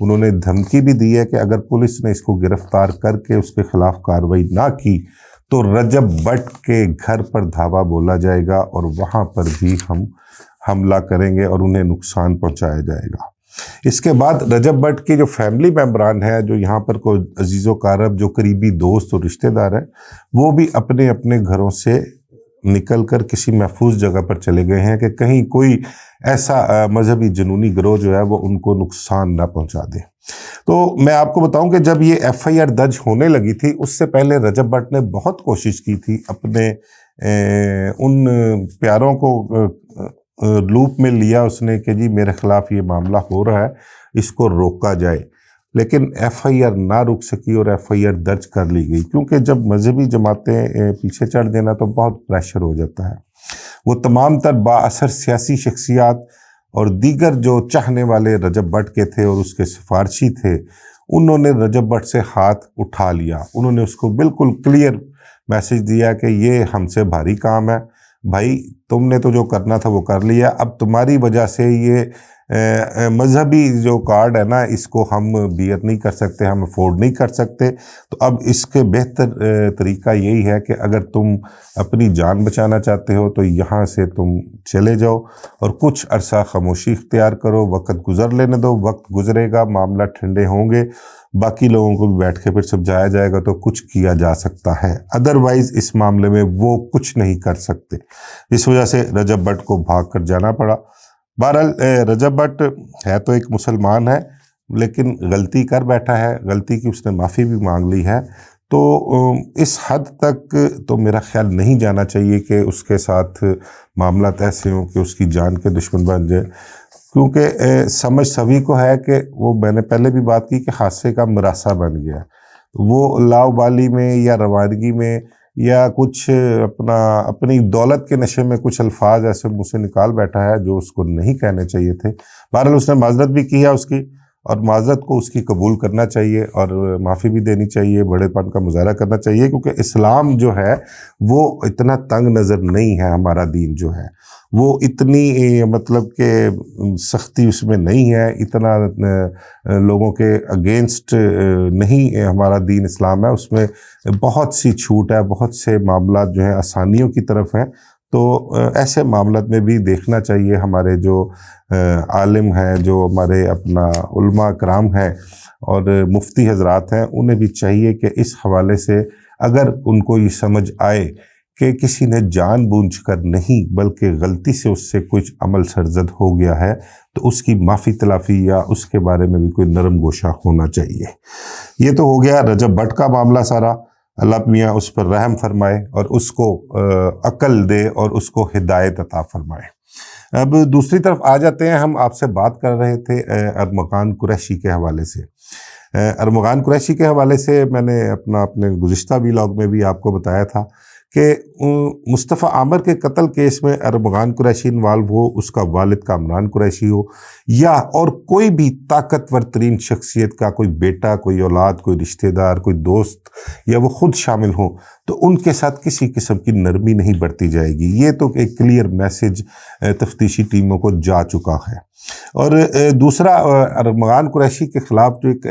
انہوں نے دھمکی بھی دی ہے کہ اگر پولیس نے اس کو گرفتار کر کے اس کے خلاف کارروائی نہ کی تو رجب بٹ کے گھر پر دھاوا بولا جائے گا اور وہاں پر بھی ہم حملہ کریں گے اور انہیں نقصان پہنچایا جائے گا۔ اس کے بعد رجب بٹ کے جو فیملی ممبران ہیں، جو یہاں پر کوئی عزیز و اقارب، جو قریبی دوست اور رشتہ دار ہیں، وہ بھی اپنے اپنے گھروں سے نکل کر کسی محفوظ جگہ پر چلے گئے ہیں کہ کہیں کوئی ایسا مذہبی جنونی گروہ جو ہے وہ ان کو نقصان نہ پہنچا دے۔ تو میں آپ کو بتاؤں کہ جب یہ ایف آئی آر درج ہونے لگی تھی، اس سے پہلے رجب بٹ نے بہت کوشش کی تھی اپنے ان پیاروں کو لوپ میں لیا اس نے کہ جی میرے خلاف یہ معاملہ ہو رہا ہے، اس کو روکا جائے، لیکن ایف آئی آر نہ رک سکی اور ایف آئی آر درج کر لی گئی، کیونکہ جب مذہبی جماعتیں پیچھے چڑھ دینا تو بہت پریشر ہو جاتا ہے۔ وہ تمام تر با اثر سیاسی شخصیات اور دیگر جو چاہنے والے رجب بٹ کے تھے اور اس کے سفارشی تھے، انہوں نے رجب بٹ سے ہاتھ اٹھا لیا۔ انہوں نے اس کو بالکل کلیئر میسج دیا کہ یہ ہم سے بھاری کام ہے بھائی، تم نے تو جو کرنا تھا وہ کر لیا، اب تمہاری وجہ سے یہ مذہبی جو کارڈ ہے نا، اس کو ہم بیئر نہیں کر سکتے، ہم افورڈ نہیں کر سکتے، تو اب اس کے بہتر طریقہ یہی ہے کہ اگر تم اپنی جان بچانا چاہتے ہو تو یہاں سے تم چلے جاؤ اور کچھ عرصہ خاموشی اختیار کرو، وقت گزر لینے دو، وقت گزرے گا، معاملہ ٹھنڈے ہوں گے، باقی لوگوں کو بھی بیٹھ کے پھر سمجھایا جائے گا تو کچھ کیا جا سکتا ہے، ادروائز اس معاملے میں وہ کچھ نہیں کر سکتے۔ اس وجہ سے رجب بٹ کو بھاگ کر جانا پڑا۔ بہرحال رجب بٹ ہے تو ایک مسلمان ہے، لیکن غلطی کر بیٹھا ہے، غلطی کی اس نے معافی بھی مانگ لی ہے، تو اس حد تک تو میرا خیال نہیں جانا چاہیے کہ اس کے ساتھ معاملات ایسے ہوں کہ اس کی جان کے دشمن بن جائے، کیونکہ سمجھ سبھی کو ہے کہ وہ، میں نے پہلے بھی بات کی کہ حادثے کا مراسا بن گیا، وہ لاؤبالی میں یا روانگی میں یا کچھ اپنی دولت کے نشے میں کچھ الفاظ ایسے منہ سے نکال بیٹھا ہے جو اس کو نہیں کہنے چاہیے تھے۔ بہرحال اس نے معذرت بھی کی ہے اس کی، اور معذرت کو اس کی قبول کرنا چاہیے اور معافی بھی دینی چاہیے، بڑے پن کا مظاہرہ کرنا چاہیے، کیونکہ اسلام جو ہے وہ اتنا تنگ نظر نہیں ہے، ہمارا دین جو ہے وہ اتنی مطلب کہ سختی اس میں نہیں ہے، اتنا لوگوں کے اگینسٹ نہیں ہمارا دین اسلام ہے، اس میں بہت سی چھوٹ ہے، بہت سے معاملات جو ہیں آسانیوں کی طرف ہیں، تو ایسے معاملات میں بھی دیکھنا چاہیے ہمارے جو عالم ہیں، جو ہمارے اپنا علماء کرام ہیں اور مفتی حضرات ہیں، انہیں بھی چاہیے کہ اس حوالے سے اگر ان کو یہ سمجھ آئے کہ کسی نے جان بوجھ کر نہیں بلکہ غلطی سے اس سے کچھ عمل سرزد ہو گیا ہے تو اس کی معافی تلافی یا اس کے بارے میں بھی کوئی نرم گوشہ ہونا چاہیے۔ یہ تو ہو گیا رجب بٹ کا معاملہ سارا، اللہ میاں اس پر رحم فرمائے اور اس کو عقل دے اور اس کو ہدایت عطا فرمائے۔ اب دوسری طرف آ جاتے ہیں، ہم آپ سے بات کر رہے تھے ارمغان قریشی کے حوالے سے۔ ارمغان قریشی کے حوالے سے میں نے اپنے گزشتہ ویلاگ میں بھی آپ کو بتایا تھا کہ مصطفیٰ عامر کے قتل کیس میں ارمغان قریشی انوالو ہو، اس کا والد کامران قریشی ہو یا اور کوئی بھی طاقتور ترین شخصیت کا کوئی بیٹا، کوئی اولاد، کوئی رشتہ دار، کوئی دوست یا وہ خود شامل ہوں، تو ان کے ساتھ کسی قسم کی نرمی نہیں برتی جائے گی۔ یہ تو ایک کلیئر میسج تفتیشی ٹیموں کو جا چکا ہے۔ اور دوسرا، ارمغان قریشی کے خلاف جو ایک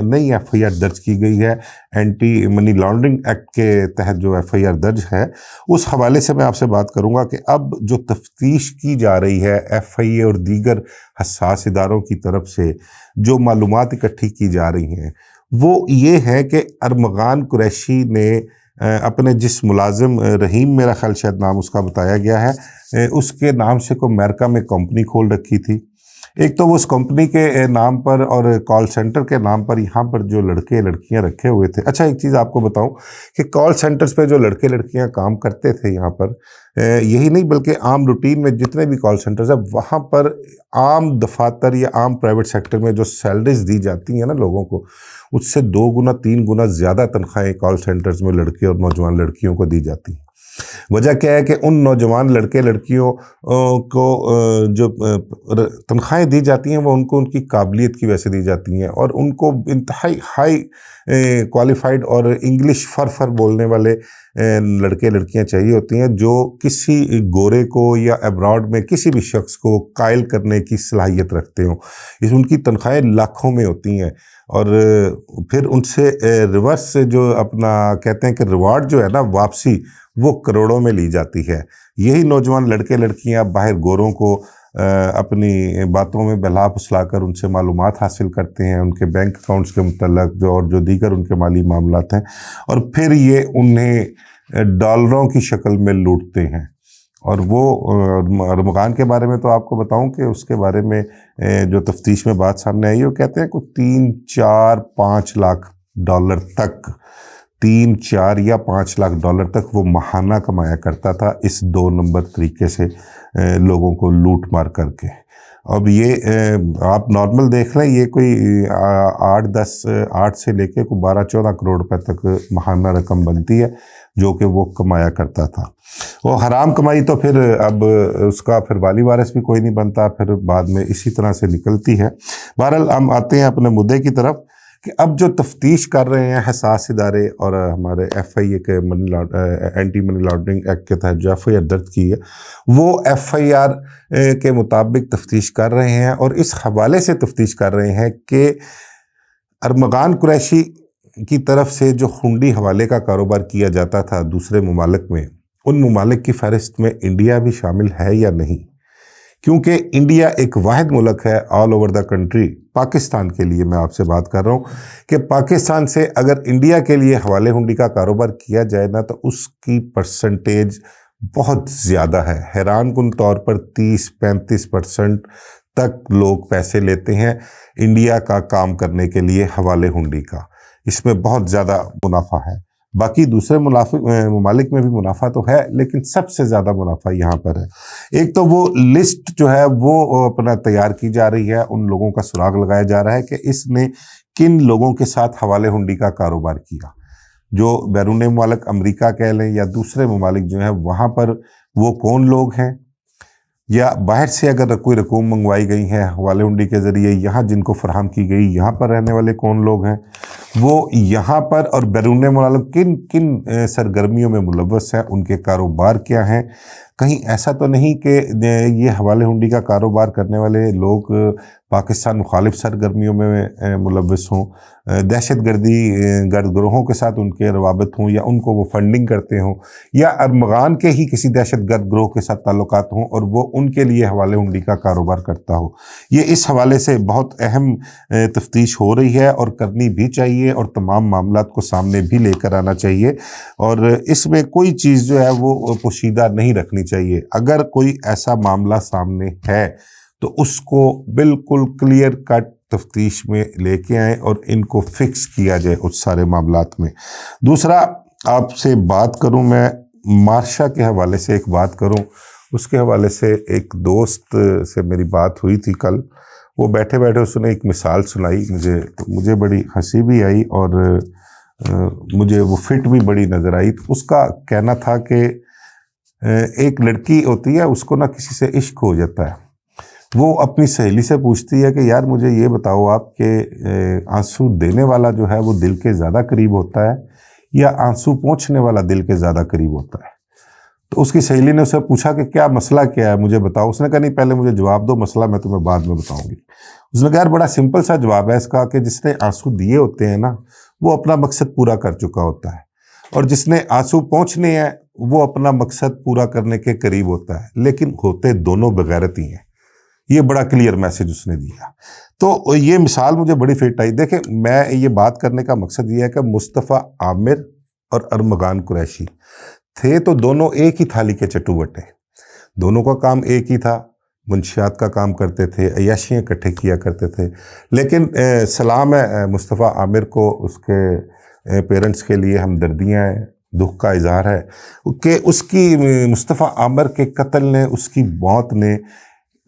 نئی ایف آئی آر درج کی گئی ہے، اینٹی منی لانڈرنگ ایکٹ کے تحت جو ایف آئی آر درج ہے، اس حوالے سے میں آپ سے بات کروں گا کہ اب جو تفتیش کی جا رہی ہے ایف آئی اے اور دیگر حساس اداروں کی طرف سے، جو معلومات اکٹھی کی جا رہی ہیں، وہ یہ ہے کہ ارمغان قریشی نے اپنے جس ملازم، رحیم میرا خیال شاید نام اس کا بتایا گیا ہے، اس کے نام سے کو امریکہ میں کمپنی کھول رکھی تھی۔ ایک تو وہ اس کمپنی کے نام پر اور کال سینٹر کے نام پر یہاں پر جو لڑکے لڑکیاں رکھے ہوئے تھے۔ اچھا، ایک چیز آپ کو بتاؤں کہ کال سینٹرز پہ جو لڑکے لڑکیاں کام کرتے تھے یہاں پر، یہی نہیں بلکہ عام روٹین میں جتنے بھی کال سینٹرز ہیں وہاں پر عام دفاتر یا عام پرائیویٹ سیکٹر میں جو سیلریز دی جاتی ہیں نا لوگوں کو، اس سے 2 گنا 3 گنا زیادہ تنخواہیں کال سینٹرز میں لڑکے اور نوجوان لڑکیوں کو دی جاتی ہیں۔ وجہ کیا ہے کہ ان نوجوان لڑکے لڑکیوں کو جو تنخواہیں دی جاتی ہیں وہ ان کو ان کی قابلیت کی وجہ سے دی جاتی ہیں، اور ان کو انتہائی ہائی کوالیفائڈ اور انگلش فر بولنے والے لڑکے لڑکیاں چاہیے ہوتی ہیں، جو کسی گورے کو یا ابراڈ میں کسی بھی شخص کو قائل کرنے کی صلاحیت رکھتے ہوں۔ ان کی تنخواہیں لاکھوں میں ہوتی ہیں، اور پھر ان سے ریورس جو اپنا کہتے ہیں کہ ریوارڈ جو ہے نا، واپسی، وہ کروڑوں میں لی جاتی ہے۔ یہی نوجوان لڑکے لڑکیاں باہر گوروں کو اپنی باتوں میں بہلا پھسلا کر ان سے معلومات حاصل کرتے ہیں، ان کے بینک اکاؤنٹس کے متعلق جو دیگر ان کے مالی معاملات ہیں، اور پھر یہ انہیں ڈالروں کی شکل میں لوٹتے ہیں۔ اور وہ ارمغان کے بارے میں تو آپ کو بتاؤں کہ اس کے بارے میں جو تفتیش میں بات سامنے آئی، وہ کہتے ہیں کہ 3، 4، 5 لاکھ ڈالر تک، 3، 4 یا 5 لاکھ ڈالر تک وہ ماہانہ کمایا کرتا تھا اس 2 نمبر طریقے سے لوگوں کو لوٹ مار کر کے۔ اب یہ آپ نارمل دیکھ لیں، یہ کوئی 8 سے لے کے کوئی 12-14 کروڑ روپے تک ماہانہ رقم بنتی ہے جو کہ وہ کمایا کرتا تھا۔ وہ حرام کمائی تو پھر اب اس کا پھر والی وارث بھی کوئی نہیں بنتا، پھر بعد میں اسی طرح سے نکلتی ہے۔ بہرحال ہم آتے ہیں اپنے مدعے کی طرف کہ اب جو تفتیش کر رہے ہیں حساس ادارے، اور ہمارے ایف آئی اے کے اینٹی منی لانڈرنگ ایکٹ کے تحت جو ایف آئی آر درج کی ہے، وہ ایف آئی آر کے مطابق تفتیش کر رہے ہیں، اور اس حوالے سے تفتیش کر رہے ہیں کہ ارمغان قریشی کی طرف سے جو ہنڈی حوالے کا کاروبار کیا جاتا تھا دوسرے ممالک میں، ان ممالک کی فہرست میں انڈیا بھی شامل ہے یا نہیں، کیونکہ انڈیا ایک واحد ملک ہے all over the country, Pakistan کے لیے میں آپ سے بات کر رہا ہوں کہ پاکستان سے اگر انڈیا کے لیے حوالے ہنڈی کا کاروبار کیا جائے نا، تو اس کی پرسنٹیج بہت زیادہ ہے، حیران کن طور پر 30-35% تک لوگ پیسے لیتے ہیں انڈیا کا کام کرنے کے لیے حوالے ہنڈی کا۔ اس میں بہت زیادہ منافع ہے، باقی دوسرے ممالک میں بھی منافع تو ہے، لیکن سب سے زیادہ منافع یہاں پر ہے۔ ایک تو وہ لسٹ جو ہے وہ اپنا تیار کی جا رہی ہے، ان لوگوں کا سراغ لگایا جا رہا ہے کہ اس نے کن لوگوں کے ساتھ حوالے ہنڈی کا کاروبار کیا، جو بیرون ممالک امریکہ کہہ لیں یا دوسرے ممالک جو ہیں وہاں پر وہ کون لوگ ہیں، یا باہر سے اگر کوئی رقوم منگوائی گئی ہیں حوالے ہنڈی کے ذریعے، یہاں جن کو فراہم کی گئی، یہاں پر رہنے والے کون لوگ ہیں، وہ یہاں پر اور بیرون ممالک کن کن سرگرمیوں میں ملوث ہیں، ان کے کاروبار کیا ہیں۔ کہیں ایسا تو نہیں کہ یہ حوالے ہنڈی کا کاروبار کرنے والے لوگ پاکستان مخالف سرگرمیوں میں ملوث ہوں، دہشت گرد گروہوں کے ساتھ ان کے روابط ہوں، یا ان کو وہ فنڈنگ کرتے ہوں، یا ارمغان کے ہی کسی دہشت گرد گروہ کے ساتھ تعلقات ہوں اور وہ ان کے لیے حوالے ہنڈی کا کاروبار کرتا ہو۔ یہ اس حوالے سے بہت اہم تفتیش ہو رہی ہے، اور کرنی بھی چاہیے، اور تمام معاملات کو سامنے بھی لے کر آنا چاہیے، اور اس میں کوئی چیز جو ہے وہ پوشیدہ نہیں رکھنی چاہیے۔ اگر کوئی ایسا معاملہ سامنے ہے تو اس کو بالکل کلیئر کٹ تفتیش میں لے کے آئیں اور ان کو فکس کیا جائے اس سارے معاملات میں۔ دوسرا آپ سے بات کروں، میں مارشا کے حوالے سے ایک بات کروں، اس کے حوالے سے ایک دوست سے میری بات ہوئی تھی کل، وہ بیٹھے بیٹھے اس نے ایک مثال سنائی مجھے بڑی ہنسی بھی آئی، اور مجھے وہ فٹ بھی بڑی نظر آئی۔ اس کا کہنا تھا کہ ایک لڑکی ہوتی ہے، اس کو نہ کسی سے عشق ہو جاتا ہے، وہ اپنی سہیلی سے پوچھتی ہے کہ یار مجھے یہ بتاؤ آپ کہ آنسو دینے والا جو ہے وہ دل کے زیادہ قریب ہوتا ہے یا آنسو پونچھنے والا دل کے زیادہ قریب ہوتا ہے؟ تو اس کی سہیلی نے اسے پوچھا کہ کیا مسئلہ کیا ہے مجھے بتاؤ۔ اس نے کہا نہیں، پہلے مجھے جواب دو، مسئلہ میں تمہیں بعد میں بتاؤں گی۔ اس نے کہا یار بڑا سمپل سا جواب ہے اس کا، کہ جس نے آنسو دیے ہوتے ہیں نا، وہ اپنا مقصد پورا کر چکا ہوتا ہے، اور جس نے آنسو پونچھنے ہیں وہ اپنا مقصد پورا کرنے کے قریب ہوتا ہے، لیکن ہوتے دونوں بغیرت ہی ہیں۔ یہ بڑا کلیئر میسج اس نے دیا۔ تو یہ مثال مجھے بڑی فٹ آئی۔ دیکھیں، میں یہ بات کرنے کا مقصد یہ ہے کہ مصطفیٰ عامر اور ارمغان قریشی تھے تو دونوں ایک ہی تھالی کے چٹو بٹے، دونوں کا کام ایک ہی تھا، منشیات کا کام کرتے تھے، عیاشیاں اکٹھے کیا کرتے تھے۔ لیکن سلام ہے مصطفیٰ عامر کو، اس کے پیرنٹس کے لیے ہمدردیاں ہیں، دکھ کا اظہار ہے کہ اس کی مصطفیٰ عامر کے قتل نے، اس کی موت نے